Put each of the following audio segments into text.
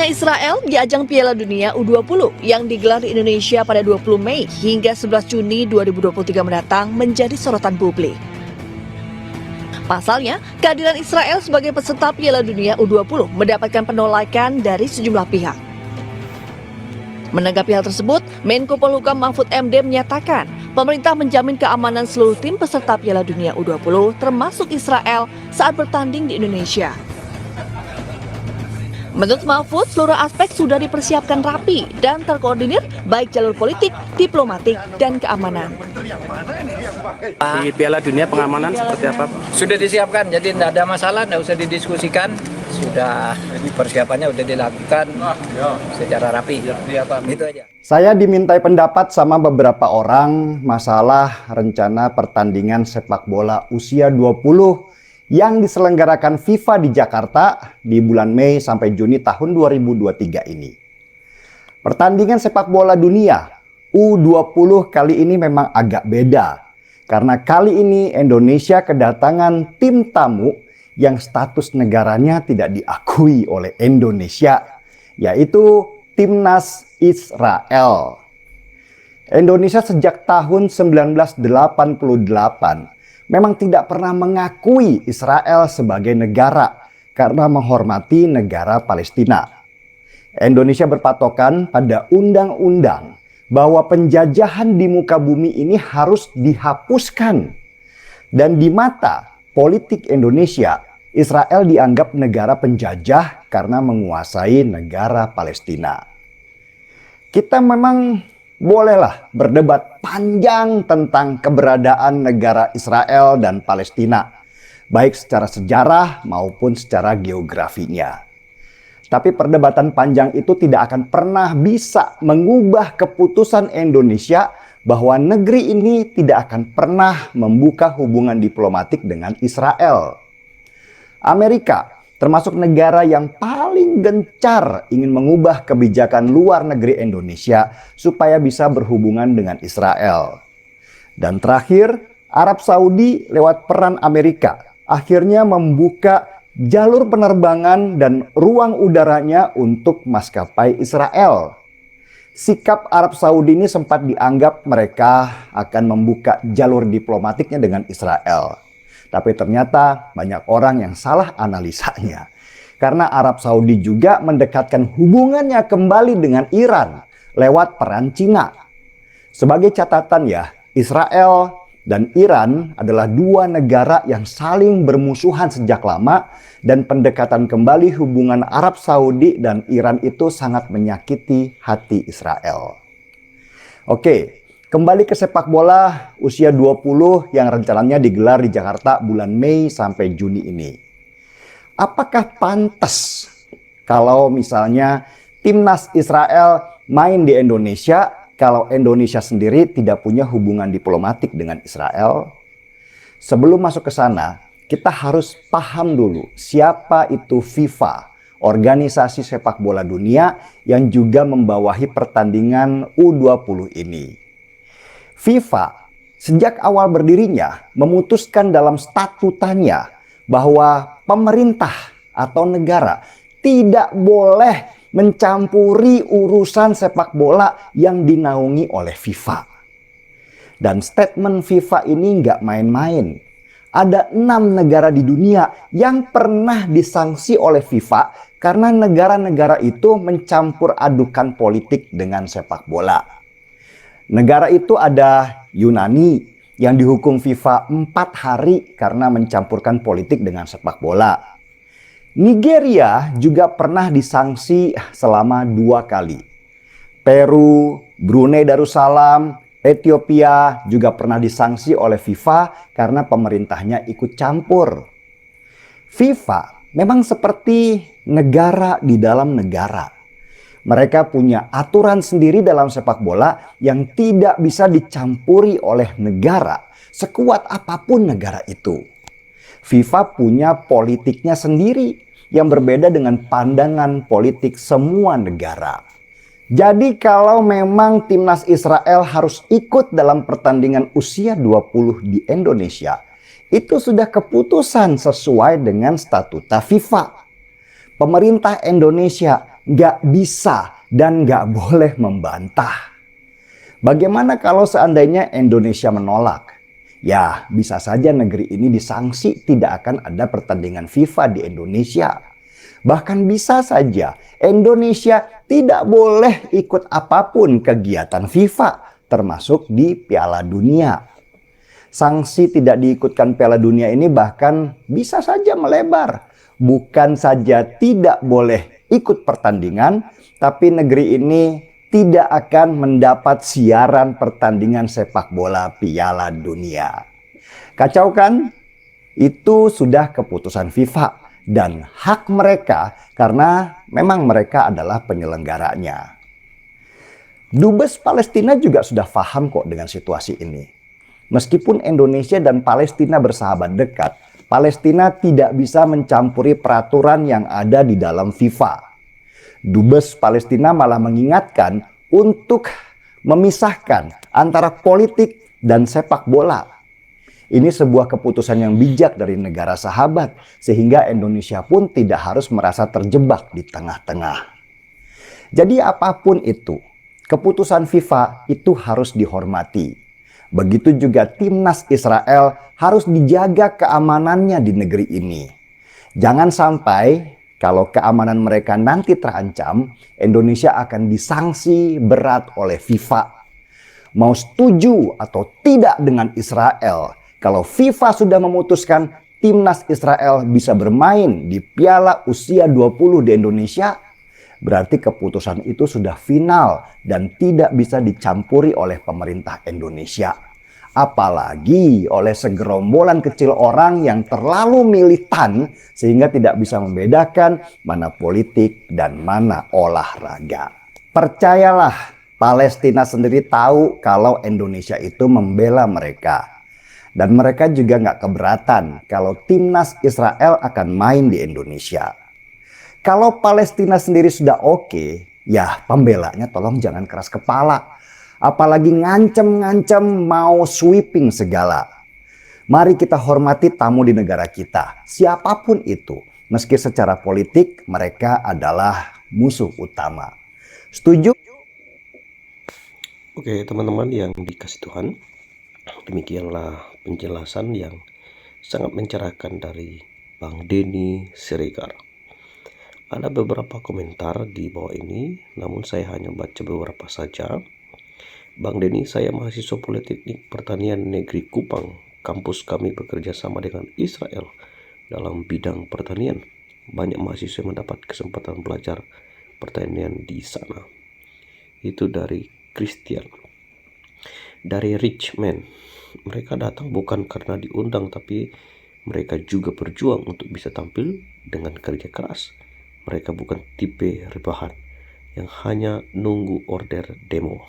Tampaknya Israel di ajang Piala Dunia U20 yang digelar di Indonesia pada 20 Mei hingga 11 Juni 2023 mendatang menjadi sorotan publik. Pasalnya, kehadiran Israel sebagai peserta Piala Dunia U20 mendapatkan penolakan dari sejumlah pihak. Menanggapi hal tersebut, Menko Polhukam Mahfud MD menyatakan pemerintah menjamin keamanan seluruh tim peserta Piala Dunia U20 termasuk Israel saat bertanding di Indonesia. Menurut Mahfud, seluruh aspek sudah dipersiapkan rapi dan terkoordinir baik jalur politik, diplomatik, dan keamanan. Di Piala Dunia pengamanan seperti apa? Sudah disiapkan, jadi tidak ada masalah, tidak usah didiskusikan. Sudah persiapannya sudah dilakukan secara rapi. Itu aja. Saya dimintai pendapat sama beberapa orang masalah rencana pertandingan sepak bola usia 20 yang diselenggarakan FIFA di Jakarta di bulan Mei sampai Juni tahun 2023 ini. Pertandingan sepak bola dunia U20 kali ini memang agak beda. Karena kali ini Indonesia kedatangan tim tamu yang status negaranya tidak diakui oleh Indonesia, yaitu Timnas Israel. Indonesia sejak tahun 1988 memang tidak pernah mengakui Israel sebagai negara karena menghormati negara Palestina. Indonesia berpatokan pada undang-undang bahwa penjajahan di muka bumi ini harus dihapuskan. Dan di mata politik Indonesia, Israel dianggap negara penjajah karena menguasai negara Palestina. Kita memang bolehlah berdebat panjang tentang keberadaan negara Israel dan Palestina, baik secara sejarah maupun secara geografinya. Tapi perdebatan panjang itu tidak akan pernah bisa mengubah keputusan Indonesia bahwa negeri ini tidak akan pernah membuka hubungan diplomatik dengan Israel. Amerika termasuk negara yang paling gencar ingin mengubah kebijakan luar negeri Indonesia supaya bisa berhubungan dengan Israel. Dan terakhir, Arab Saudi lewat peran Amerika akhirnya membuka jalur penerbangan dan ruang udaranya untuk maskapai Israel. Sikap Arab Saudi ini sempat dianggap mereka akan membuka jalur diplomatiknya dengan Israel. Tapi ternyata banyak orang yang salah analisanya. Karena Arab Saudi juga mendekatkan hubungannya kembali dengan Iran lewat peran Cina. Sebagai catatan ya, Israel dan Iran adalah dua negara yang saling bermusuhan sejak lama. Dan pendekatan kembali hubungan Arab Saudi dan Iran itu sangat menyakiti hati Israel. Oke. Kembali ke sepak bola usia 20 yang rencananya digelar di Jakarta bulan Mei sampai Juni ini. Apakah pantas kalau misalnya Timnas Israel main di Indonesia kalau Indonesia sendiri tidak punya hubungan diplomatik dengan Israel? Sebelum masuk ke sana, kita harus paham dulu siapa itu FIFA, organisasi sepak bola dunia yang juga membawahi pertandingan U20 ini. FIFA sejak awal berdirinya memutuskan dalam statutanya bahwa pemerintah atau negara tidak boleh mencampuri urusan sepak bola yang dinaungi oleh FIFA. Dan statement FIFA ini nggak main-main. Ada 6 negara di dunia yang pernah disanksi oleh FIFA karena negara-negara itu mencampur adukan politik dengan sepak bola. Negara itu ada Yunani yang dihukum FIFA 4 hari karena mencampurkan politik dengan sepak bola. Nigeria juga pernah disanksi selama 2 kali. Peru, Brunei Darussalam, Ethiopia juga pernah disanksi oleh FIFA karena pemerintahnya ikut campur. FIFA memang seperti negara di dalam negara. Mereka punya aturan sendiri dalam sepak bola yang tidak bisa dicampuri oleh negara, sekuat apapun negara itu. FIFA punya politiknya sendiri yang berbeda dengan pandangan politik semua negara. Jadi kalau memang Timnas Israel harus ikut dalam pertandingan usia 20 di Indonesia, itu sudah keputusan sesuai dengan statuta FIFA. Pemerintah Indonesia nggak bisa dan nggak boleh membantah. Bagaimana kalau seandainya Indonesia menolak? Ya, bisa saja negeri ini disanksi tidak akan ada pertandingan FIFA di Indonesia. Bahkan bisa saja Indonesia tidak boleh ikut apapun kegiatan FIFA, termasuk di Piala Dunia. Sanksi tidak diikutkan Piala Dunia ini bahkan bisa saja melebar. Bukan saja tidak boleh ikut pertandingan, tapi negeri ini tidak akan mendapat siaran pertandingan sepak bola Piala Dunia. Kacau kan? Itu sudah keputusan FIFA dan hak mereka karena memang mereka adalah penyelenggaranya. Dubes Palestina juga sudah paham kok dengan situasi ini. Meskipun Indonesia dan Palestina bersahabat dekat, Palestina tidak bisa mencampuri peraturan yang ada di dalam FIFA. Dubes Palestina malah mengingatkan untuk memisahkan antara politik dan sepak bola. Ini sebuah keputusan yang bijak dari negara sahabat, sehingga Indonesia pun tidak harus merasa terjebak di tengah-tengah. Jadi apapun itu, keputusan FIFA itu harus dihormati. Begitu juga timnas Israel harus dijaga keamanannya di negeri ini. Jangan sampai kalau keamanan mereka nanti terancam, Indonesia akan disanksi berat oleh FIFA. Mau setuju atau tidak dengan Israel, kalau FIFA sudah memutuskan timnas Israel bisa bermain di Piala Usia 20 di Indonesia, berarti keputusan itu sudah final dan tidak bisa dicampuri oleh pemerintah Indonesia. Apalagi oleh segerombolan kecil orang yang terlalu militan sehingga tidak bisa membedakan mana politik dan mana olahraga. Percayalah, Palestina sendiri tahu kalau Indonesia itu membela mereka. Dan mereka juga nggak keberatan kalau timnas Israel akan main di Indonesia. Kalau Palestina sendiri sudah oke, ya pembelanya tolong jangan keras kepala. Apalagi ngancem-ngancem mau sweeping segala. Mari kita hormati tamu di negara kita, siapapun itu. Meski secara politik mereka adalah musuh utama. Setuju? Oke, teman-teman yang dikasih Tuhan, demikianlah penjelasan yang sangat mencerahkan dari Bang Denny Siregar. Ada beberapa komentar di bawah ini, namun saya hanya baca beberapa saja. Bang Denny, saya mahasiswa Politeknik Pertanian Negeri Kupang. Kampus kami bekerja sama dengan Israel dalam bidang pertanian. Banyak mahasiswa mendapat kesempatan belajar pertanian di sana. Itu dari Christian. Dari Richman, mereka datang bukan karena diundang, tapi mereka juga berjuang untuk bisa tampil dengan kerja keras. Mereka bukan tipe rebahan yang hanya nunggu order demo.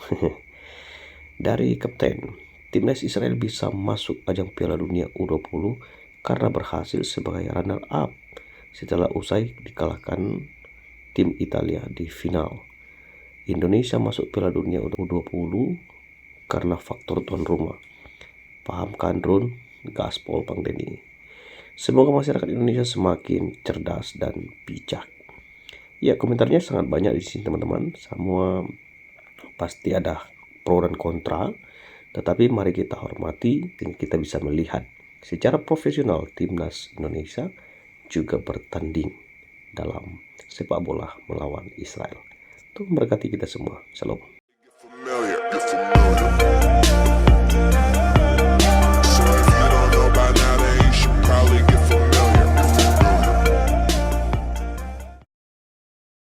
Dari Kapten, timnas Israel bisa masuk ajang Piala Dunia U20 karena berhasil sebagai runner-up setelah usai dikalahkan tim Italia di final. Indonesia masuk Piala Dunia U20 karena faktor tuan rumah. Paham kan, Run? Gaspol, Bang Denny. Semoga masyarakat Indonesia semakin cerdas dan bijak. Ya, komentarnya sangat banyak di sini, teman-teman. Semua pasti ada pro dan kontra, tetapi mari kita hormati dan kita bisa melihat secara profesional timnas Indonesia juga bertanding dalam sepak bola melawan Israel. Tuhan memberkati kita semua. Shalom.